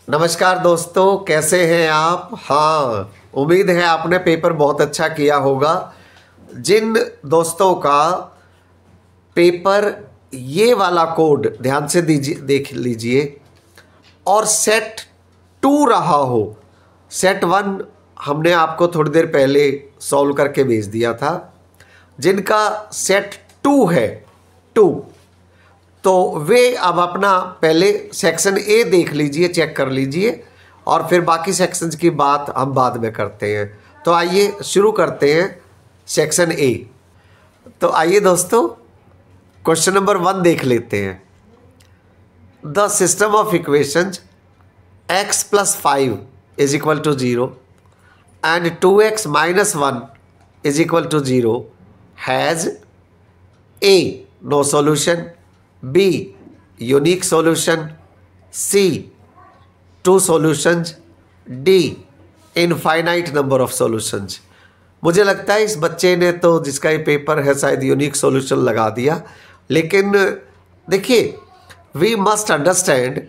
नमस्कार दोस्तों, कैसे हैं आप। हाँ, उम्मीद है आपने पेपर बहुत अच्छा किया होगा। जिन दोस्तों का पेपर ये वाला कोड ध्यान से दीजिए, देख लीजिए, और सेट 2 रहा हो। सेट 1 हमने आपको थोड़ी देर पहले सॉल्व करके भेज दिया था। जिनका सेट 2 है 2, तो वे अब अपना पहले सेक्शन ए देख लीजिए, चेक कर लीजिए, और फिर बाकी सेक्शंस की बात हम बाद में करते हैं। तो आइए शुरू करते हैं सेक्शन ए। तो आइए दोस्तों, क्वेश्चन नंबर 1 देख लेते हैं। The system of equations x + 5 = 0 and 2x - 1 = 0 has a no solution, B unique solution, C 2 solutions, D infinite number of solutions। मुझे लगता है इस बच्चे ने तो, जिसका ये पेपर है, शायद यूनिक सॉल्यूशन लगा दिया। लेकिन देखिए, we must understand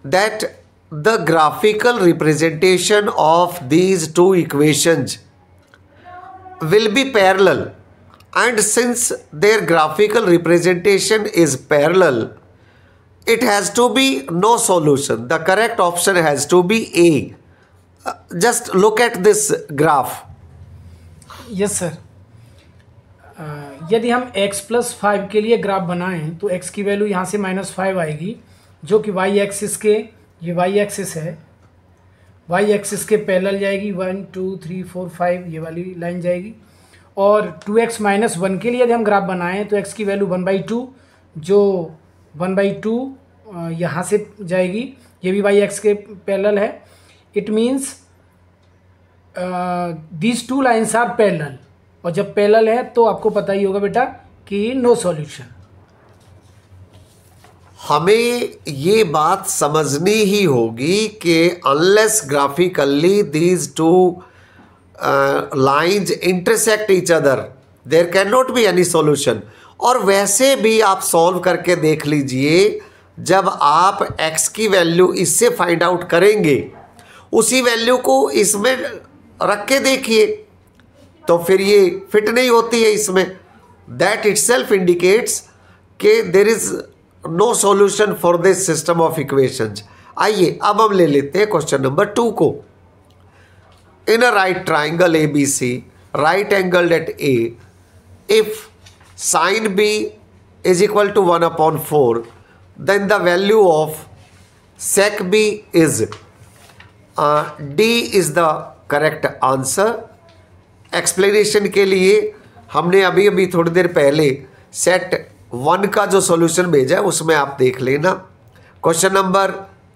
that the graphical representation of these 2 equations will be parallel, and since their graphical representation is parallel, it has to be no solution. The correct option has to be A. Just look at this graph. Yes sir. यदि हम x + 5 के लिए graph बनाएं तो x की value यहाँ से -5 आएगी, जो कि y एक्सिस के, ये y एक्सिस है, y एक्सिस के पैरेलल जाएगी। 1 2 3 4 5 ये वाली लाइन जाएगी। और 2x - 1 के लिए यदि हम ग्राफ बनाएं तो x की वैल्यू 1/2, जो 1/2 यहाँ से जाएगी, ये भी y एक्स के पैरेलल है। It means these 2 lines are parallel, और जब पैरेलल है तो आपको पता ही होगा बेटा कि नो सॉल्यूशन। हमें ये बात समझनी ही होगी कि unless graphically these 2 lines intersect each other, there cannot be any solution. और वैसे भी आप सॉल्व करके देख लीजिए, जब आप x की वैल्यू इससे फाइंड आउट करेंगे, उसी वैल्यू को इसमें रख के देखिए, तो फिर ये फिट नहीं होती है इसमें। दैट इटसेल्फ इंडिकेट्स कि there is no solution for this system of equations. आइए अब हम ले लेते हैं क्वेश्चन नंबर 2 को। In a right triangle ABC, right angle at A, if sin B = 1/4, then the value of sec B is D is the correct answer। Explanation के लिए हमने अभी अभी थोड़ी देर पहले सेट 1 का जो सॉल्यूशन भेजा है, उसमें आप देख लेना। क्वेश्चन नंबर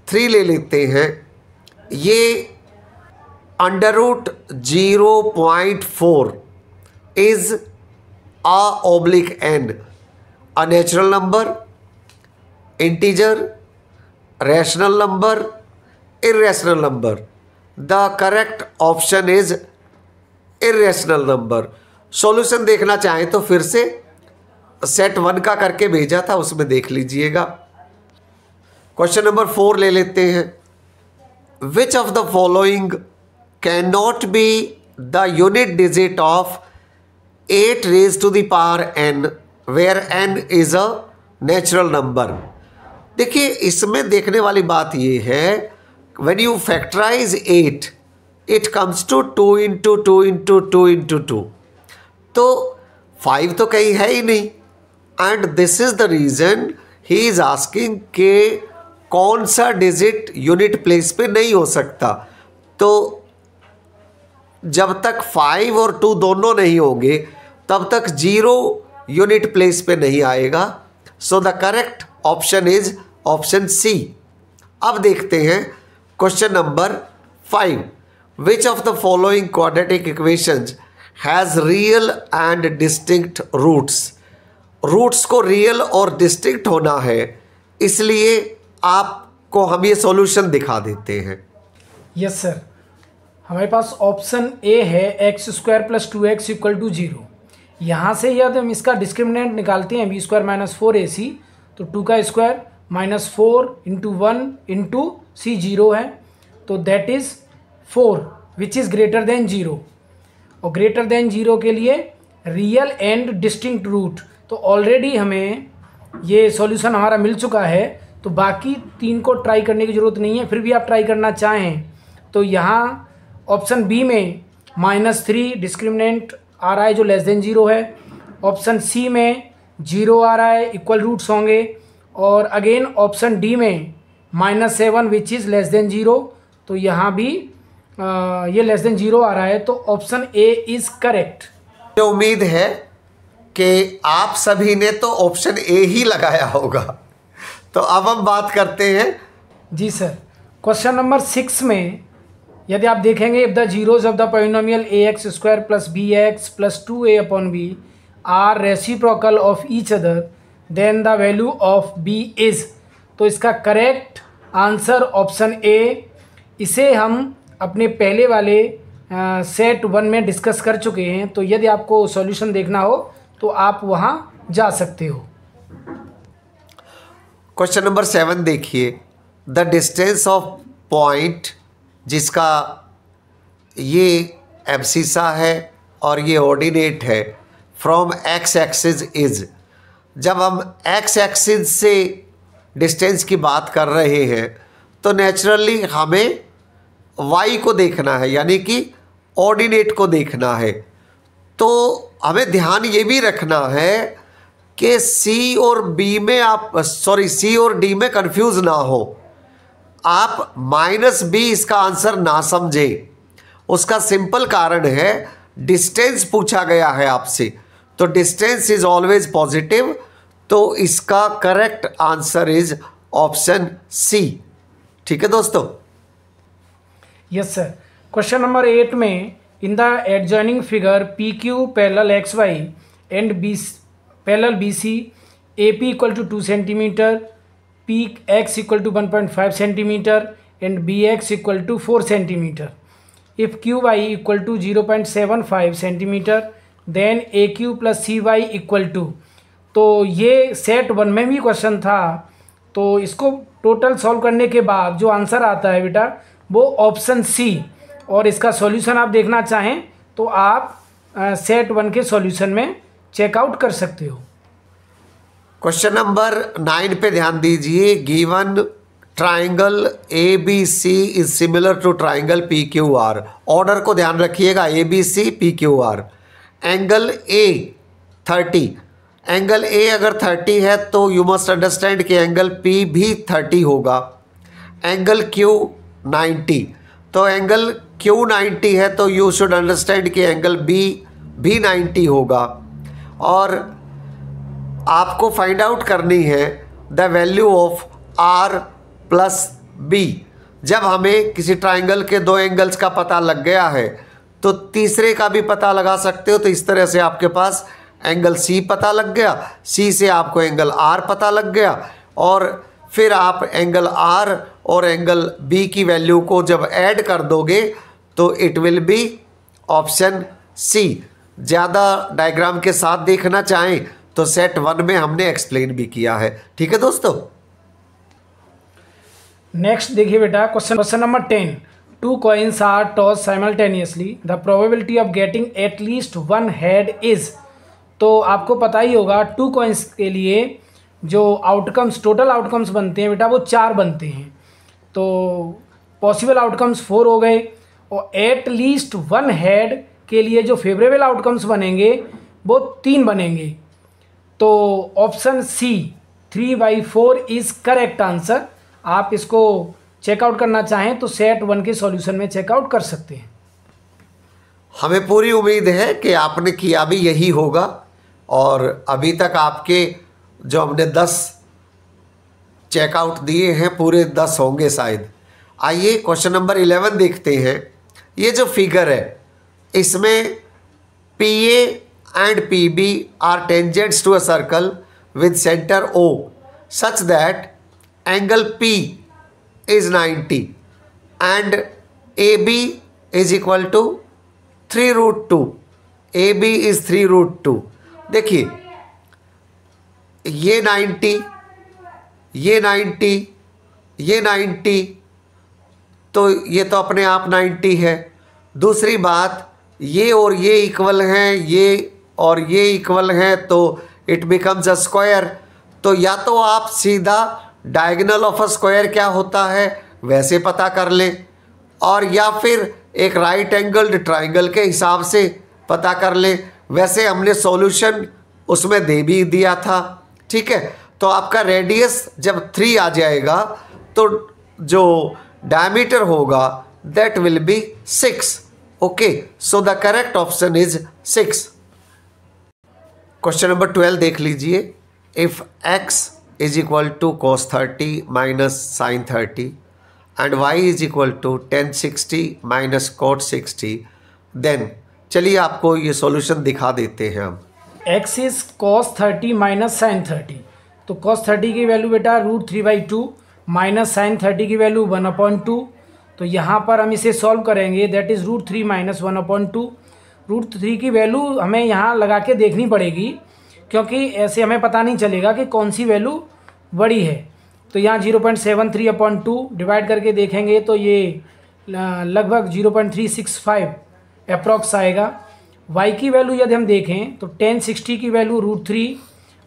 3 ले लेते हैं। ये √0.4 is a/n, a natural number, integer, rational number, irrational number। The correct option is irrational number। Solution देखना चाहें तो फिर से सेट 1 का करके भेजा था, उसमें देख लीजिएगा। क्वेश्चन नंबर 4 ले लेते हैं। Which of the following cannot be the unit digit of 8⁻n where n is a natural number. देखिए, इसमें देखने वाली बात ये है, when you factorize 8, it comes to 2 × 2 × 2 × 2, तो 5 तो कहीं है ही नहीं। And this is the reason he is asking के कौन सा डिजिट यूनिट प्लेस पे नहीं हो सकता। तो जब तक 5 और 2 दोनों नहीं होंगे, तब तक 0 यूनिट प्लेस पे नहीं आएगा। So the correct option is option C। अब देखते हैं क्वेश्चन नंबर 5। Which of the following quadratic equations has real and distinct roots. Roots को रियल और डिस्टिंक्ट होना है, इसलिए आपको हम ये सॉल्यूशन दिखा देते हैं। यस सर, हमारे पास ऑप्शन ए है x² + 2x = 0। यहाँ से यदि हम इसका डिस्क्रिमिनेंट निकालते हैं b² - 4ac, तो 2 का स्क्वायर -4 इंटू 1 इंटू सी 0 है, तो that is 4 which is greater than 0। और ग्रेटर देन 0 के लिए रियल एंड डिस्टिंक्ट रूट, तो ऑलरेडी हमें ये सॉल्यूशन हमारा मिल चुका है, तो बाकी 3 को ट्राई करने की ज़रूरत नहीं है। फिर भी आप ट्राई करना चाहें तो यहाँ ऑप्शन बी में -3 डिस्क्रिमिनेंट आ रहा है जो लेस देन 0 है, ऑप्शन सी में 0 आ रहा है, इक्वल रूट्स होंगे, और अगेन ऑप्शन डी में -7 विच इज़ लेस देन 0, तो यहाँ भी ये लेस देन 0 आ रहा है, तो ऑप्शन ए इज़ करेक्ट। मुझे उम्मीद है कि आप सभी ने तो ऑप्शन ए ही लगाया होगा। तो अब हम बात करते हैं। जी सर, क्वेश्चन नंबर 6 में यदि आप देखेंगे, if the zeros of the polynomial ax² + bx + 2a/b are reciprocal of each other then the value of b is, तो इसका करेक्ट आंसर ऑप्शन ए। इसे हम अपने पहले वाले सेट 1 में डिस्कस कर चुके हैं, तो यदि आपको सॉल्यूशन देखना हो तो आप वहाँ जा सकते हो। क्वेश्चन नंबर 7 देखिए, द डिस्टेंस ऑफ पॉइंट जिसका ये एब्सिसा है और ये ऑर्डिनेट है फ्रॉम एक्स एक्सिस इज। जब हम एक्स एक्सिस से डिस्टेंस की बात कर रहे हैं तो नेचुरली हमें वाई को देखना है, यानी कि ऑर्डिनेट को देखना है। तो हमें ध्यान ये भी रखना है कि सी और डी में कंफ्यूज ना हो। आप -b इसका आंसर ना समझें। उसका सिंपल कारण है डिस्टेंस पूछा गया है आपसे, तो डिस्टेंस इज ऑलवेज पॉजिटिव, तो इसका correct answer is option C. ठीक है दोस्तों। Yes sir. क्वेश्चन नंबर 8 में, in the adjoining figure PQ parallel XY and parallel BC, AP = 2 centimetre, PX = 1.5 centimetre and BX = 4 centimetre. If QY = 0.75 centimetre then AQ + CY = तो ये set 1 में भी question था, तो इसको टोटल सॉल्व करने के बाद जो आंसर आता है बेटा वो ऑप्शन सी। और इसका सॉल्यूशन आप देखना चाहें तो आप सेट 1 के सॉल्यूशन में चेकआउट कर सकते हो। क्वेश्चन नंबर 9 पे ध्यान दीजिए। Given triangle ABC is similar to triangle PQR। Order को ध्यान रखिएगा, ABC PQR। Angle A 30, angle A अगर 30 है तो यू मस्ट अंडरस्टैंड कि एंगल P भी 30 होगा। एंगल Q 90, तो एंगल Q 90 है तो यू शुड अंडरस्टैंड कि एंगल B भी 90 होगा। और आपको फाइंड आउट करनी है the value of R + B। जब हमें किसी ट्राइंगल के 2 एंगल्स का पता लग गया है तो तीसरे का भी पता लगा सकते हो। तो इस तरह से आपके पास एंगल C पता लग गया, C से आपको एंगल R पता लग गया, और फिर आप एंगल R और एंगल B की वैल्यू को जब ऐड कर दोगे तो it will be option C। ज़्यादा डायग्राम के साथ देखना चाहें तो सेट 1 में हमने एक्सप्लेन भी किया है। ठीक है दोस्तों। नेक्स्ट देखिए बेटा, question number 10, 2 coins are tossed simultaneously, the probability of getting at least one head is। तो आपको पता ही होगा 2 coins के लिए जो आउटकम्स, टोटल आउटकम्स बनते हैं बेटा वो 4 बनते हैं, तो पॉसिबल आउटकम्स 4 हो गए, और एट लीस्ट 1 हेड के लिए जो फेवरेबल आउटकम्स बनेंगे वो 3 बनेंगे। तो option C 3/4 is correct answer. आप इसको चेकआउट करना चाहें तो सेट 1 के सॉल्यूशन में चेकआउट कर सकते हैं। हमें पूरी उम्मीद है कि आपने किया भी यही होगा, और अभी तक आपके जो हमने 10 चेकआउट दिए हैं पूरे 10 होंगे शायद। आइए क्वेश्चन नंबर 11 देखते हैं। ये जो फिगर है इसमें PA and PB are tangents to a circle with center O such that angle P is 90 and AB is equal to 3√2। AB is 3√2। देखिए ये 90, ये 90, ये 90, तो ये तो अपने आप 90 है। दूसरी बात, ये और ये इक्वल हैं, ये और ये इक्वल हैं, तो इट बिकम्स अ स्क्वायर। तो या तो आप सीधा डायगोनल ऑफ अ स्क्वायर क्या होता है वैसे पता कर लें, और या फिर एक राइट एंगल्ड ट्राइंगल के हिसाब से पता कर लें। वैसे हमने सॉल्यूशन उसमें दे भी दिया था, ठीक है। तो आपका रेडियस जब 3 आ जाएगा तो जो डायमीटर होगा that will be 6। Okay, so the correct option is 6। Question number 12 देख लीजिए। If x is equal to cos 30 minus sin 30 and y is equal to tan 60 minus cot 60, then चलिए आपको ये सॉल्यूशन दिखा देते हैं हम। x is cos 30 minus sin 30, तो cos 30 की वैल्यू बेटा √3/2 माइनस sin 30 की वैल्यू 1/2। तो यहाँ पर हम इसे सॉल्व करेंगे, दैट इज़ √3 माइनस 1/2। √3 की वैल्यू हमें यहाँ लगा के देखनी पड़ेगी, क्योंकि ऐसे हमें पता नहीं चलेगा कि कौन सी वैल्यू बड़ी है। तो यहाँ 0.73/2 डिवाइड करके देखेंगे तो ये लगभग 0.365 अप्रॉक्स आएगा। y की वैल्यू यदि हम देखें तो tan 60 की वैल्यू √3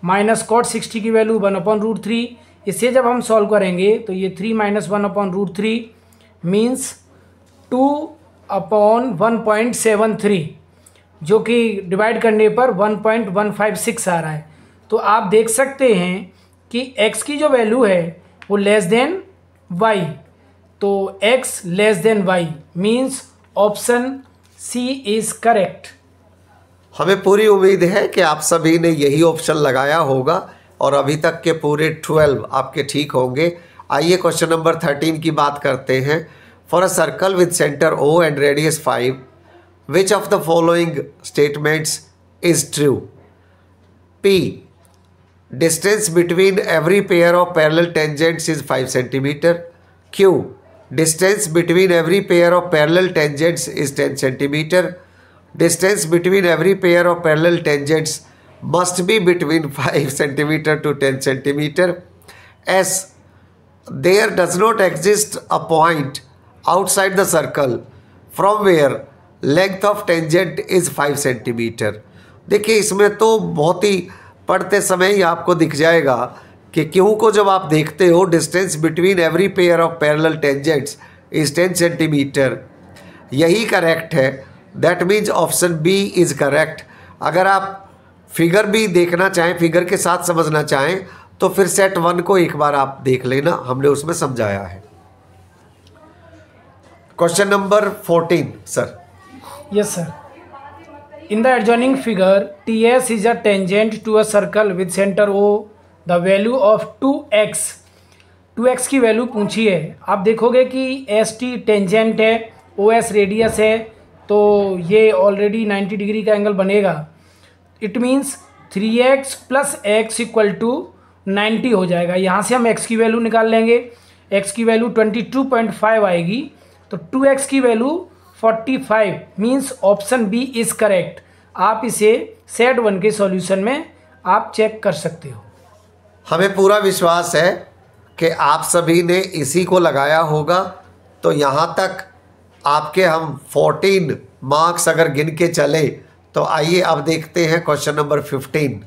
माइनस cot 60 की वैल्यू 1/√3। इसे जब हम सॉल्व करेंगे तो ये 3 माइनस 1/√3 मीन्स 2/1.73, जो कि डिवाइड करने पर 1.156 आ रहा है। तो आप देख सकते हैं कि x की जो वैल्यू है वो लेस देन y, तो x less than y means option C is correct. हमें पूरी उम्मीद है कि आप सभी ने यही ऑप्शन लगाया होगा और अभी तक के पूरे 12 आपके ठीक होंगे। आइए क्वेश्चन नंबर 13 की बात करते हैं। For a circle with centre O and radius 5, which of the following statements is true? P, distance between every pair of parallel tangents is 5 centimetre. Q, distance between every pair of parallel tangents is 10 centimetre. Distance between every pair of parallel tangents must be between 5 centimeter to 10 centimeter. S, there does not exist a point outside the circle from where length of tangent is 5 centimeter. देखिए इसमें तो बहुत ही पढ़ते समय ही आपको दिख जाएगा कि Q को जब आप देखते हो distance between every pair of parallel tangents is 10 centimetre, यही करेक्ट है। That means option B is correct. अगर आप फिगर भी देखना चाहें, फिगर के साथ समझना चाहें, तो फिर सेट 1 को एक बार आप देख लेना, हमने उसमें समझाया है। Question number 14 sir. Yes sir. In the adjoining figure TS is a tangent to a circle with centre O, the value of 2x की वैल्यू पूछी है। आप देखोगे कि ST टेंजेंट है, OS रेडियस है, तो ये ऑलरेडी 90 डिग्री का एंगल बनेगा। It means 3x plus x equal to 90 हो जाएगा। यहाँ से हम x की वैल्यू निकाल लेंगे, x की वैल्यू 22.5 आएगी, तो 2x की value 45 means option B is correct. आप इसे सेट 1 के सॉल्यूशन में आप चेक कर सकते हो। हमें पूरा विश्वास है कि आप सभी ने इसी को लगाया होगा। तो यहाँ तक आपके हम 14 मार्क्स अगर गिन के चले, तो आइए अब देखते हैं question number 15।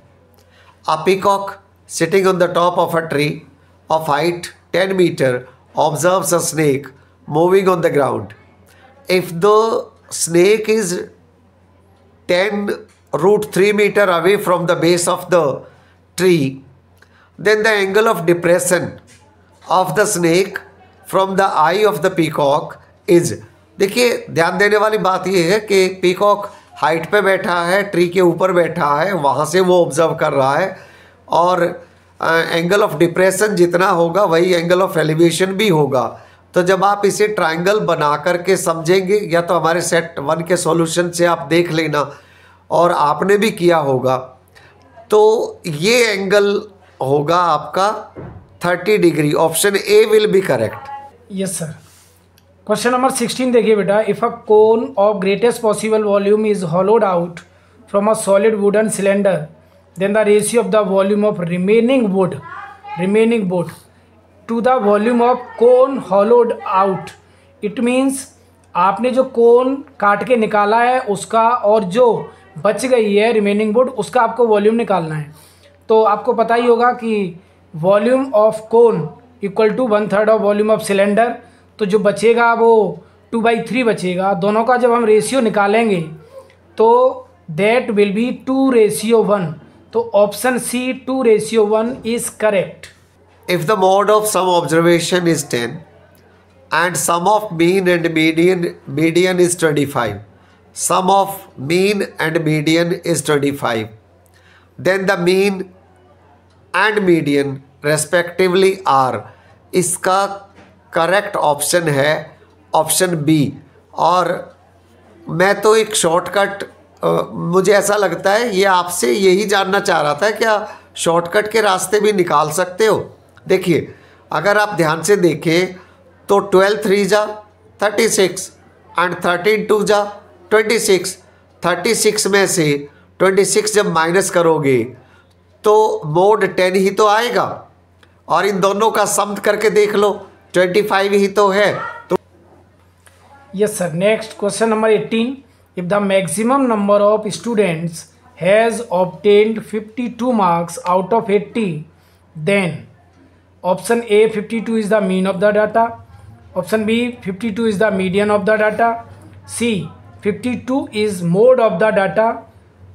A peacock sitting on the top of a tree of height 10 metre observes a snake moving on the ground. If the snake is 10√3 metre away from the base of the tree, then the angle of depression of the snake from the eye of the peacock is। देखिए ध्यान देने वाली बात यह है कि peacock height पे बैठा है, ट्री के ऊपर बैठा है, वहाँ से वो ऑब्जर्व कर रहा है, और एंगल ऑफ डिप्रेशन जितना होगा वही एंगल ऑफ एलिवेशन भी होगा। तो जब आप इसे ट्राइंगल बना करके समझेंगे, या तो हमारे सेट 1 के सॉल्यूशन से आप देख लेना, और आपने भी किया होगा, तो ये एंगल होगा आपका 30 degree. Option A will be correct. Yes sir. Question number 16 देखिए बेटा। If a cone of greatest possible volume is hollowed out from a solid wooden cylinder, then the ratio of the volume of remaining wood to the volume of cone hollowed out. It means आपने जो कोन काट के निकाला है उसका और जो बच गई है रिमेनिंग वुड उसका आपको वॉल्यूम निकालना है। तो आपको पता ही होगा कि volume of cone equal to 1/3 of volume of cylinder. तो जो बचेगा वो 2/3 बचेगा। दोनों का जब हम रेशियो निकालेंगे तो दैट विल बी 2:1। तो option C 2:1 is correct. If the mode of some observation is 10 and sum of mean and median is 25, sum of mean and median is 25, then the mean and median respectively are, इसका correct option है option B. और मैं तो एक shortcut, मुझे ऐसा लगता है ये आपसे यही जानना चाह रहा था, क्या शॉर्टकट के रास्ते भी निकाल सकते हो। देखिए अगर आप ध्यान से देखें तो 12 3 जा 36 एंड 13 2 जा 26। 36 में से 26 जब माइनस करोगे तो मोड 10 ही तो आएगा, और इन दोनों का सम करके देख लो 25 ही तो है। तो yes sir. Next question number 18, if the maximum number of students has obtained 52 marks out of 80, then option A 52 is the mean of the data, option B 52 is the median of the data, C 52 is mode of the data,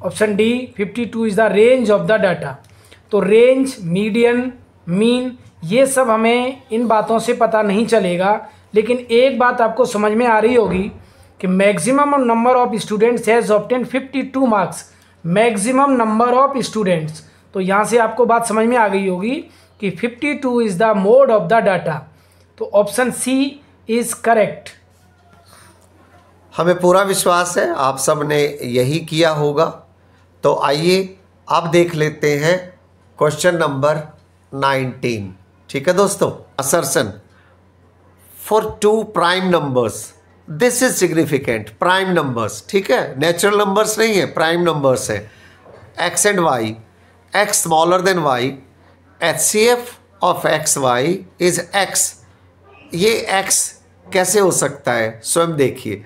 option D 52 is the range of the data. तो range, median, mean ये सब हमें इन बातों से पता नहीं चलेगा, लेकिन एक बात आपको समझ में आ रही होगी कि maximum number of students has obtain 52 marks, maximum number of students. तो यहाँ से आपको बात समझ में आ गई होगी कि 52 is the mode of the data. तो ऑप्शन सी इज़ करेक्ट। हमें पूरा विश्वास है आप सब ने यही किया होगा। तो आइए अब देख लेते हैं क्वेश्चन नंबर 19। ठीक है दोस्तों, assertion for 2 prime numbers, this is significant. Prime numbers, ठीक है, नेचुरल नंबर्स नहीं है, प्राइम नंबर्स है। X and y, x smaller than y, HCF of x y is x. ये एक्स कैसे हो सकता है स्वयं देखिए।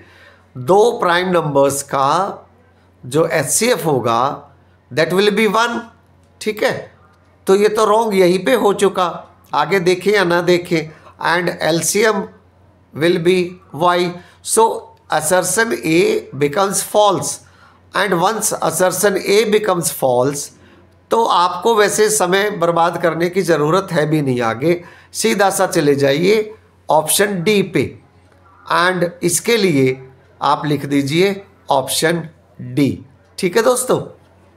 2 प्राइम नंबर्स का जो HCF होगा दैट विल बी 1। ठीक है, तो ये तो रॉन्ग यहीं पे हो चुका, आगे देखें या ना देखें। And LCM will be y, so assertion A becomes false, and once assertion A becomes false तो आपको वैसे समय बर्बाद करने की ज़रूरत है भी नहीं, आगे सीधा सा चले जाइए ऑप्शन डी पे, एंड इसके लिए आप लिख दीजिए ऑप्शन डी। ठीक है दोस्तों।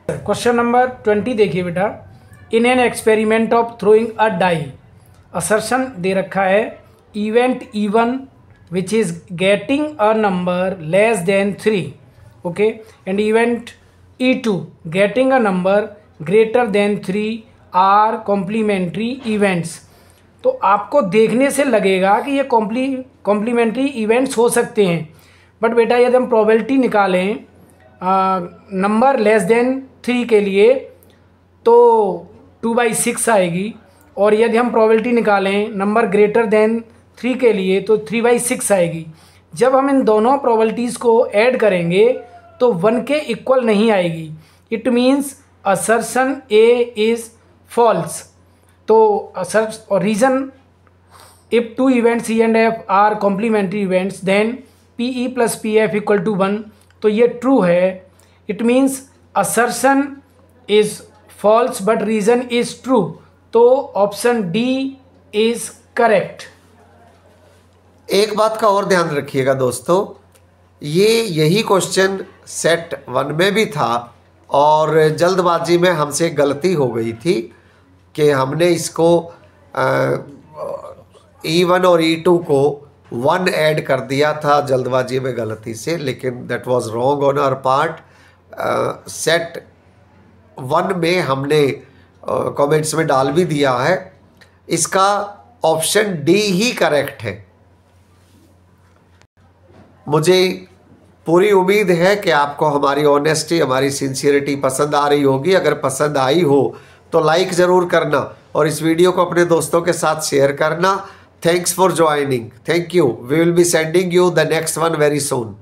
क्वेश्चन नंबर 20 देखिए बेटा। In an experiment of throwing a die, assertion दे रखा है event E1 which is getting a number less than 3, okay, and event E2 getting a number greater than 3 are complementary events. तो आपको देखने से लगेगा कि ये कॉम्प्लीमेंट्री इवेंट्स हो सकते हैं, बट बेटा यदि हम प्रोबेबिलिटी निकालें नंबर लेस देन 3 के लिए तो 2/6 आएगी, और यदि हम प्रोबेबिलिटी निकालें नंबर ग्रेटर देन 3 के लिए तो 3/6 आएगी। जब हम इन दोनों प्रोबेबिलिटीज़ को ऐड करेंगे तो 1 के इक्वल नहीं आएगी। It means assertion A is false. तो और reason, if 2 events E and F are complementary events then PE + PF = 1, तो ये ट्रू है। It means assertion is false but reason is true. तो ऑप्शन डी इज़ करेक्ट। एक बात का और ध्यान रखिएगा दोस्तों, यही क्वेश्चन सेट 1 में भी था, और जल्दबाजी में हमसे गलती हो गई थी कि हमने इसको E1 और E2 को 1 ऐड कर दिया था जल्दबाजी में गलती से, लेकिन that was wrong on our part. Set 1 में हमने कमेंट्स में डाल भी दिया है, इसका ऑप्शन डी ही करेक्ट है। मुझे पूरी उम्मीद है कि आपको हमारी ऑनेस्टी, हमारी सिंसियरिटी पसंद आ रही होगी। अगर पसंद आई हो तो लाइक ज़रूर करना, और इस वीडियो को अपने दोस्तों के साथ शेयर करना। Thanks for joining, thank you. We will be sending you the next one very soon.